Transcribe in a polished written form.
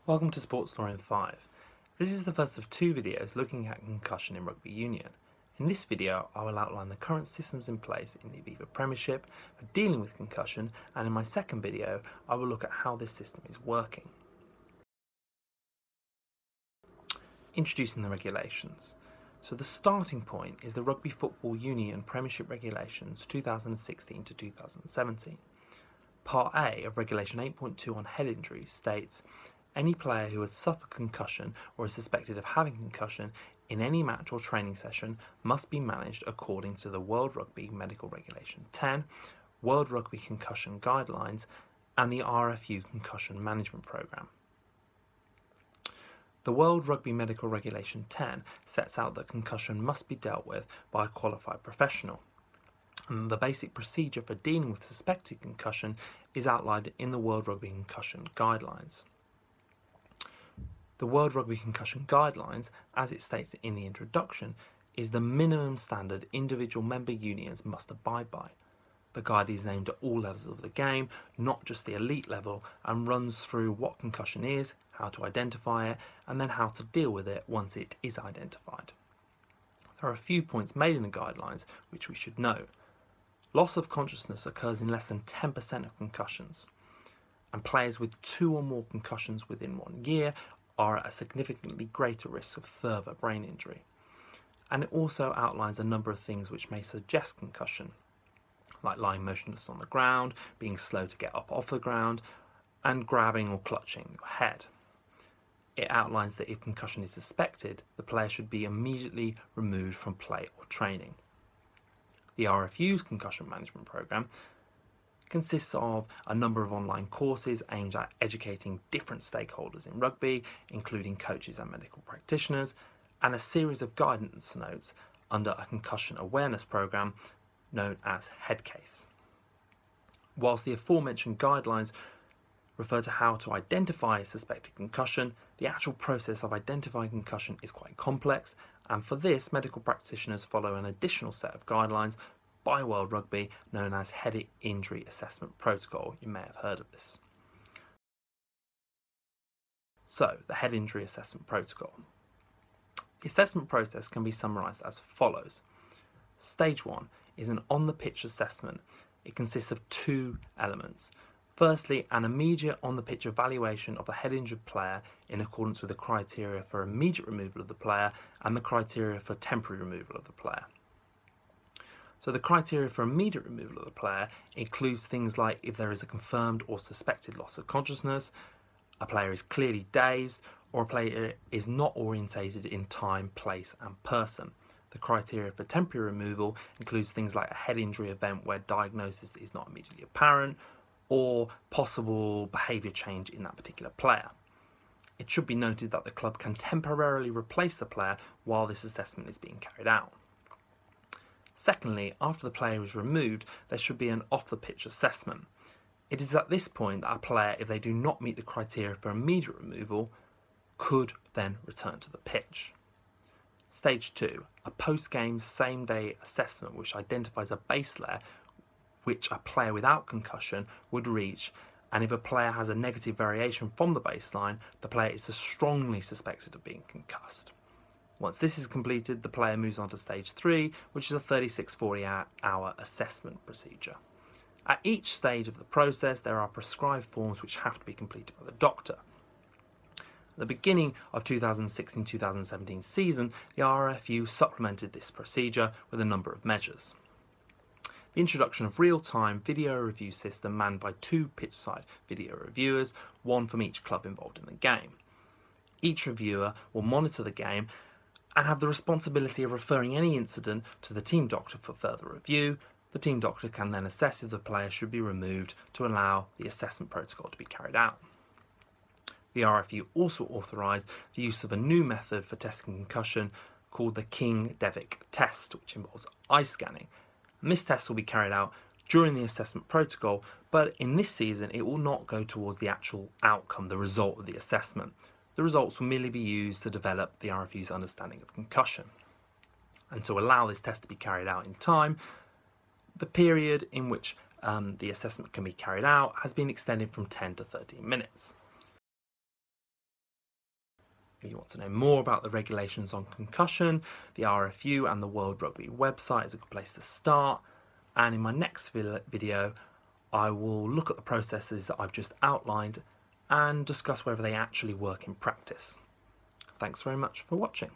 Welcome to Sports Story in 5. This is the first of two videos looking at concussion in Rugby Union. In this video I will outline the current systems in place in the Aviva Premiership for dealing with concussion, and in my second video I will look at how this system is working. Introducing the regulations. So the starting point is the Rugby Football Union Premiership Regulations 2016 to 2017. Part A of Regulation 8.2 on head injuries states, any player who has suffered concussion or is suspected of having concussion in any match or training session must be managed according to the World Rugby Medical Regulation 10, World Rugby Concussion Guidelines, and the RFU Concussion Management Programme. The World Rugby Medical Regulation 10 sets out that concussion must be dealt with by a qualified professional. And the basic procedure for dealing with suspected concussion is outlined in the World Rugby Concussion Guidelines. The World Rugby Concussion Guidelines, as it states in the introduction, is the minimum standard individual member unions must abide by. The guide is aimed at all levels of the game, not just the elite level, and runs through what concussion is, how to identify it, and then how to deal with it once it is identified. There are a few points made in the guidelines which we should note. Loss of consciousness occurs in less than 10% of concussions, and players with 2 or more concussions within 1 year are at a significantly greater risk of further brain injury. And it also outlines a number of things which may suggest concussion, like lying motionless on the ground, being slow to get up off the ground, and grabbing or clutching your head. It outlines that if concussion is suspected, the player should be immediately removed from play or training. The RFU's Concussion Management Programme consists of a number of online courses aimed at educating different stakeholders in rugby, including coaches and medical practitioners, and a series of guidance notes under a concussion awareness programme known as Headcase. Whilst the aforementioned guidelines refer to how to identify suspected concussion, the actual process of identifying concussion is quite complex, and for this medical practitioners follow an additional set of guidelines by World Rugby known as Head Injury Assessment Protocol. You may have heard of this. So, the Head Injury Assessment Protocol. The assessment process can be summarised as follows. Stage 1 is an on-the-pitch assessment. It consists of 2 elements. Firstly, an immediate on-the-pitch evaluation of the head-injured player in accordance with the criteria for immediate removal of the player and the criteria for temporary removal of the player. So the criteria for immediate removal of the player includes things like if there is a confirmed or suspected loss of consciousness, a player is clearly dazed, or a player is not orientated in time, place and person. The criteria for temporary removal includes things like a head injury event where diagnosis is not immediately apparent, or possible behaviour change in that particular player. It should be noted that the club can temporarily replace the player while this assessment is being carried out. Secondly, after the player is removed, there should be an off-the-pitch assessment. It is at this point that a player, if they do not meet the criteria for immediate removal, could then return to the pitch. Stage 2, a post-game same-day assessment which identifies a base layer which a player without concussion would reach, and if a player has a negative variation from the baseline, the player is strongly suspected of being concussed. Once this is completed, the player moves on to stage 3, which is a 36-40 hour assessment procedure. At each stage of the process, there are prescribed forms which have to be completed by the doctor. At the beginning of 2016-2017 season, the RFU supplemented this procedure with a number of measures. The introduction of real-time video review system manned by 2 pitchside video reviewers, 1 from each club involved in the game. Each reviewer will monitor the game and have the responsibility of referring any incident to the team doctor for further review. The team doctor can then assess if the player should be removed to allow the assessment protocol to be carried out. The RFU also authorised the use of a new method for testing concussion called the King-Devick test, which involves eye scanning. And this test will be carried out during the assessment protocol, but in this season it will not go towards the actual outcome, the result of the assessment. The results will merely be used to develop the RFU's understanding of concussion. And to allow this test to be carried out in time, the period in which the assessment can be carried out has been extended from 10 to 13 minutes. If you want to know more about the regulations on concussion, the RFU and the World Rugby website is a good place to start. And in my next video, I will look at the processes that I've just outlined and discuss whether they actually work in practice. Thanks very much for watching.